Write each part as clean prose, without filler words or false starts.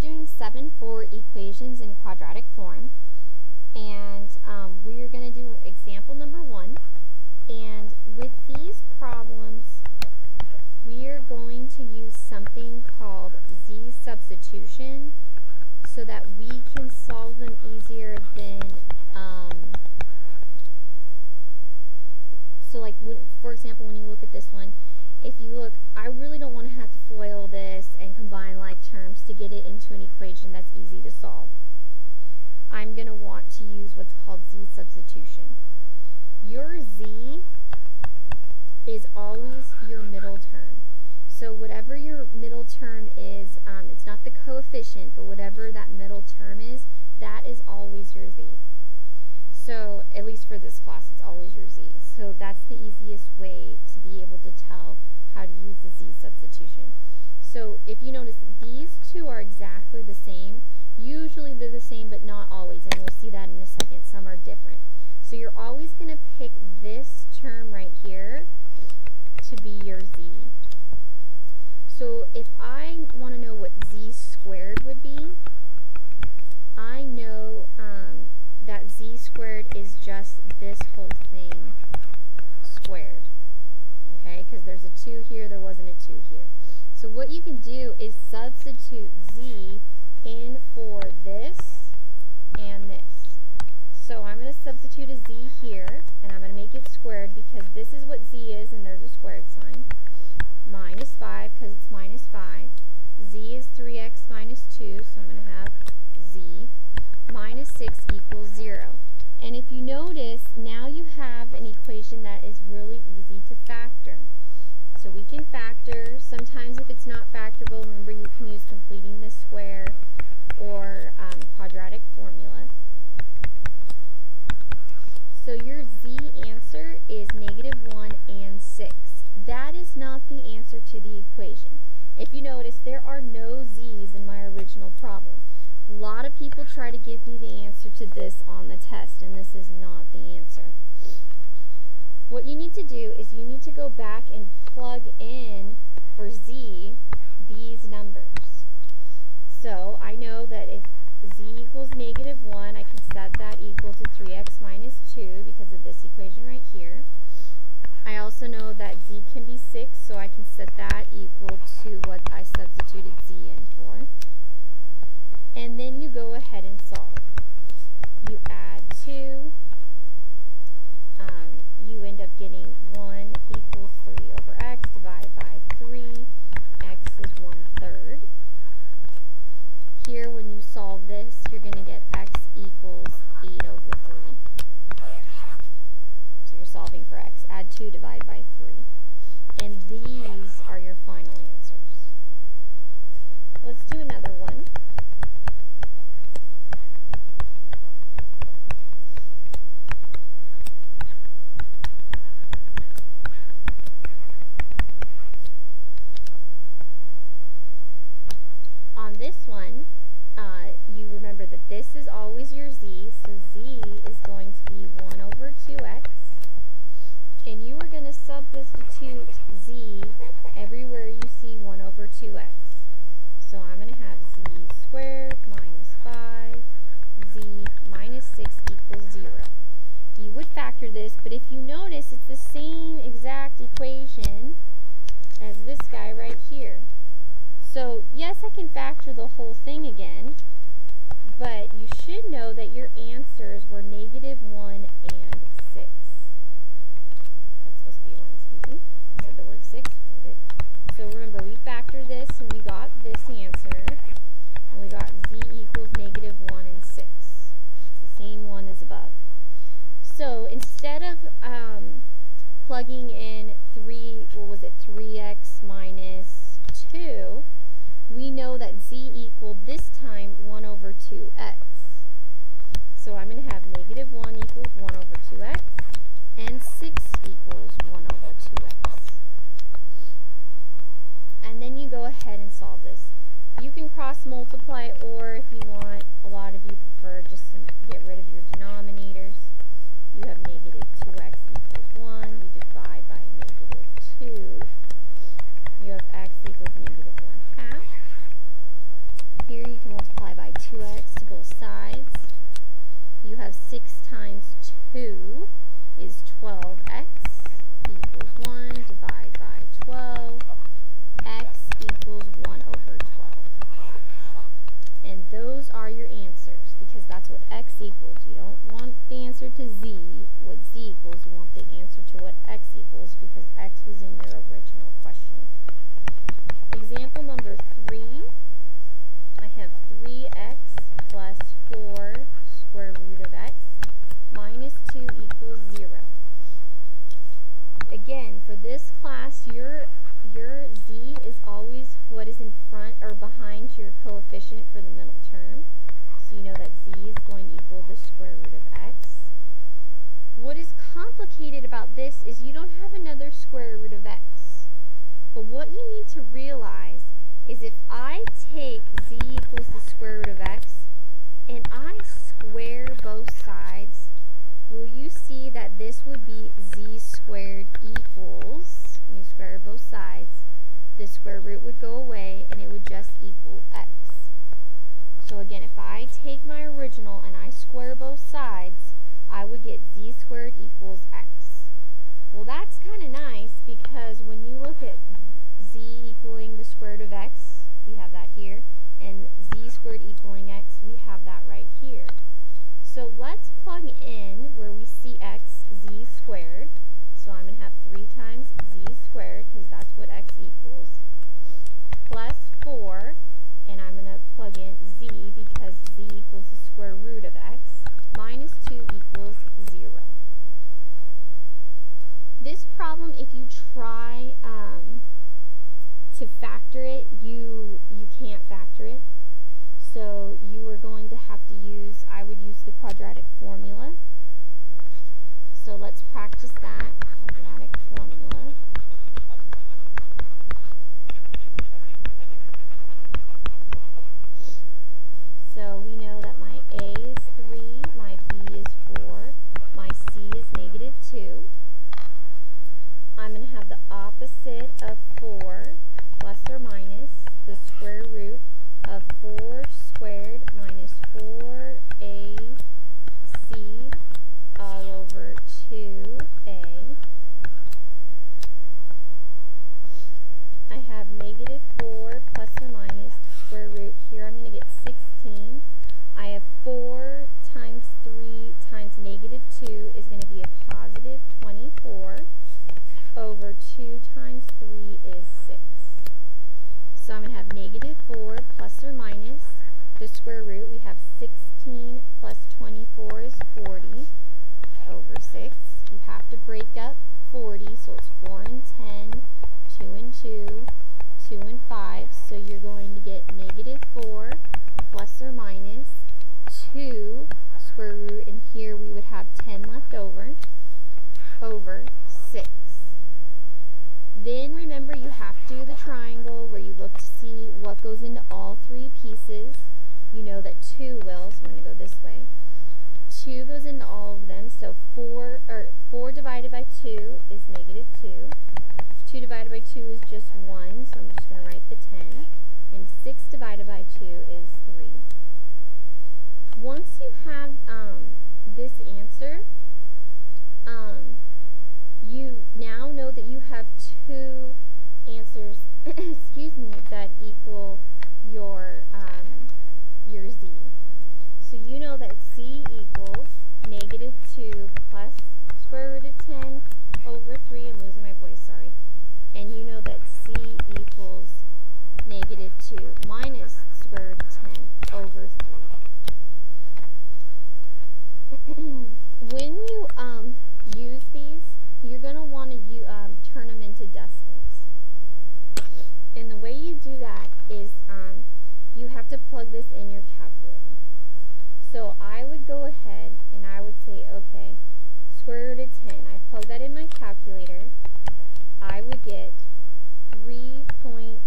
doing 7-4 equations in quadratic form, and we're going to do example number 1. And with these problems, we are going to use something called z substitution so that we can solve them easier than, so like, for example, when you look at this one, if you look, I really don't want to have to FOIL this and combine like terms to get it into an equation that's easy to solve. I'm going to want to use what's called z substitution. Your z is always your middle term. So whatever your middle term is, it's not the coefficient, but whatever that middle term is, that is always your z. So at least for this class, it's always your z. So that's the easiest way to be able to tell how to use the z substitution. So if you notice, these two are exactly the same. Usually they're the same, but not always, and we'll see that in a second. Some are different. So you're always going to pick this term right here to be your z. So if I want to know what z squared would be, I know that z squared is just this whole thing squared. Okay, because there's a 2 here, there wasn't a 2 here. So what you can do is substitute z in for this and this. So I'm going to substitute a z here, and I'm going to make it squared because this is what z is, and there's a squared sign. Minus 5 because it's minus 5. Z is 3x minus 2, so I'm going to have z. Minus 6 equals 0. And if you notice, now you have an equation that is really easy to factor. So we can factor. Sometimes if it's not factorable, remember you can use completing the square or quadratic formula. So your z answer is -1 and 6. That is not the answer to the equation. If you notice, there are no z's in my original problem. A lot of people try to give me the answer to this on the test, and this is not the answer. What you need to do is you need to go back and plug in for z these numbers. So I know that if z equals -1, I can set that equal to 3x minus 2 because of this equation right here. I also know that z can be 6, so I can set that equal to what I substituted z in for. And then you go ahead and solve. You add 2. You end up getting 1 equals 3 over x divided by 3. X is 1/3. Here, when you solve this, you're going to get x equals 8 over 3. So you're solving for x. Add 2 divided by 3. And these are your final answers. Let's do another one. On this one, you remember that this is always your z, so z is going to be 1 over 2x. And you are going to substitute z everywhere you see 1 over 2x. So I'm going to have z squared minus 5, z minus 6 equals 0. You would factor this, but if you notice, it's the same exact equation as this guy right here. So yes, I can factor the whole thing again, but you should know that your answers were -1 and 6. That's supposed to be 1, excuse me. I said the word 6, wrote it. So remember, we factored this and we got this answer, and we got z equals -1 and 6. It's the same one as above. So instead of plugging in 3x minus 2, we know that z equaled this time 1 over 2x. So I'm going to have -1 equals 1 over 2x, and 6 equals 1 over 2x. And then you go ahead and solve this. You can cross multiply, or if you want, a lot of you prefer just to get rid of your denominators. You have -2x equals 1. You divide by -2. You have x equals -1/2. Here you can multiply by 2x to both sides. You have 6 times 2 is 12x equals 1. Divide by 12. X equals 1 over 12. And those are your answers, because that's what x equals. You don't want the answer to z, what z equals. You want the answer to what x equals, because x was in your original question. Example number 3, I have 3x plus 4 square root of x minus 2 equals 0. Again, for this class, your z is always what is in front or behind your coefficient for the middle term. So you know that z is going to equal the square root of x. What is complicated about this is you don't have another square root of x. But what you need to realize is if I take z equals the square root of x and I square both sides, will you see that this would be z squared equals, when you square both sides, the square root would go away and it would just equal x. So again, if I take my original and I square both sides, I would get z squared equals x. Well, that's kind of nice, because when you look at z equaling the square root of x, we have that here, and z squared equaling x, we have that right here. So let's plug in where we see x, z squared. So I'm going to have 3 times z squared, because that's what x equals, plus 4, and I'm going to plug in z because z equals the square root of x, minus 2 equals 0. This problem, if you try to factor it, you can't factor it. So you are going to have to use, I would use the quadratic formula. So let's practice that. Quadratic formula. So we know that my a is 3, my b is 4, my c is negative 2. I'm going to have the opposite of 4 plus or minus the square root of 4 squared minus 4ac all over 2a. I have negative 4 plus or minus the square root. Here I'm going to get 16. I have 4 times 3 times negative 2 is going to be a positive 24 over 2 times 3 is 6. So I'm going to have negative 4 plus or minus the square root. We have 16 plus 24 is 40 over 6. You have to break up 40, so it's 4 and 10, 2 and 2, 2 and 5. So you're going to get negative 4 plus or minus 2 square root, and here we would have 10 left over 6. Then remember, you have to do the triangle where you look to see what goes into all 3 pieces. You know that 2 will, so I'm going to go this way. 2 goes into all of them, so 4 divided by 2 is negative 2. 2 divided by 2 is just 1, so I'm just going to write the 10. And 6 divided by 2 is 3. Once you have this answer, you now know that you have 2 answers excuse me, that equal your z. So you know that c equals negative 2 plus square root of 10 over 3. I'm losing my voice, sorry. And you know that c equals negative 2 minus square root of 10 over 3. When you use these, you're going to want to turn them into decimals. And the way you do that is you have to plug this in your calculator. So I would go ahead and I would say, okay, square root of 10. I plug that in my calculator. I would get 3.162.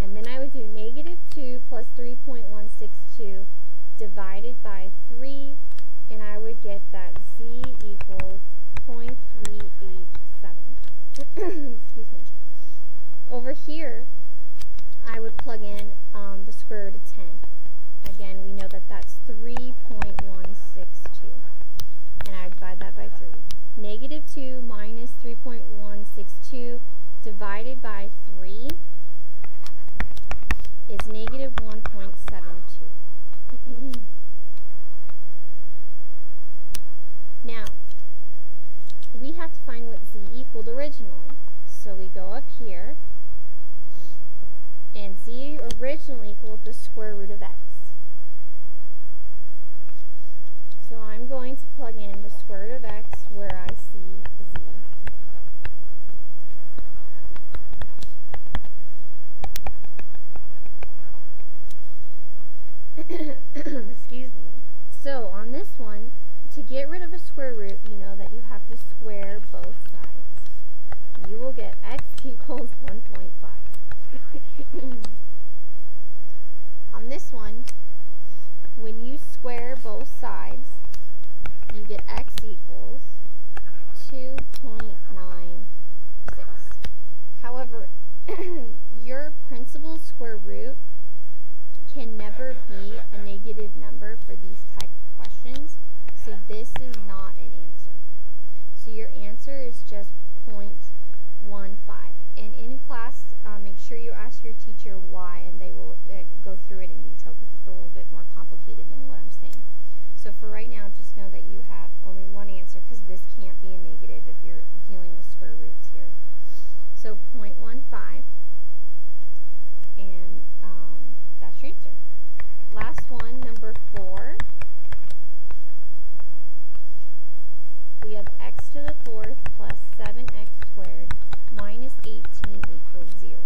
And then I would do negative 2 plus 3.162 divided by 3, and I would get that z equals 0.387. Excuse me. Over here, I would plug in the square root of 10. Again, we know that that's 3.162. And I divide that by 3. Negative 2 minus 3.162 divided by 3 is negative 1.72. Now, we have to find what z equaled originally. So we go up here, and z originally equaled the square root of x. So I'm going to plug in the square root of x where I see z. Excuse me. So on this one, to get rid of a square root, you know that you have to square both sides. You will get x equals 1.5. On this one, when you square both sides, you get x equals 2.96. However, your principal square root can never be a negative number for these type of questions, so this is not an answer. So your answer is just 0.15. And in class, make sure you ask your teacher why, and they will go through it in detail because it's a little bit more complicated than what I'm saying. So for right now, just know that you have only one answer because this can't be a negative if you're dealing with square roots here. So 0.15, and that's your answer. Last one, number 4. We have x to the 4th plus 7x squared minus 18 equals 0.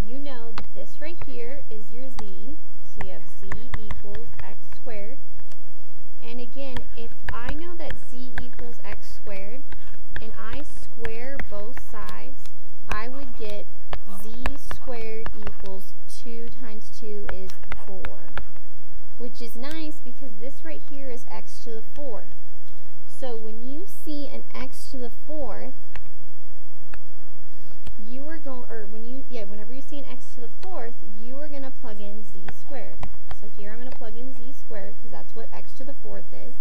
You know that this right here is your z, so you have z equals x squared. And again, if I know that z equals x squared, and I square both sides, I would get z squared equals 2 times 2 is 4. Which is nice because this right here is x to the 4th. So when you see an x to the 4th, you are going, or whenever you see an x to the 4th, you are going to plug in z squared. So here I'm going to plug in z squared because that's what x to the 4th is.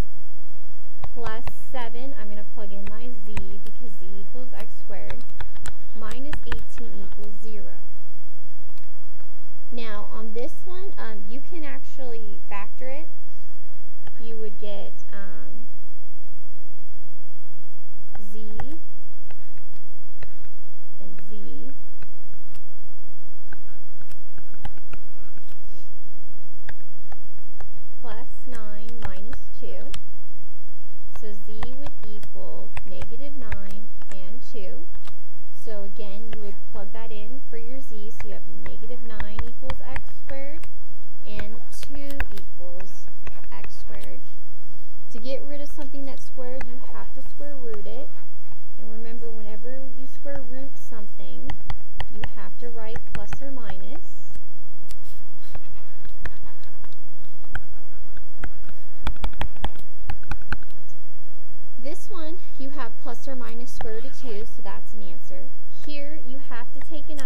Plus 7, I'm going to plug in my z because z equals x squared. Minus 18 equals 0. Now on this one, you can actually factor it. You would get z and z plus 9 minus 2. So z would equal negative 9 and 2. So again, you would plug that in for your z, so you have negative 9 equals x squared and 2 equals x squared. To get rid of something that's squared, you have to square root it. And remember, whenever you square root something, you have to write plus or minus. This one, you have plus or minus square root of 2, so that's an answer. Here, you have to take an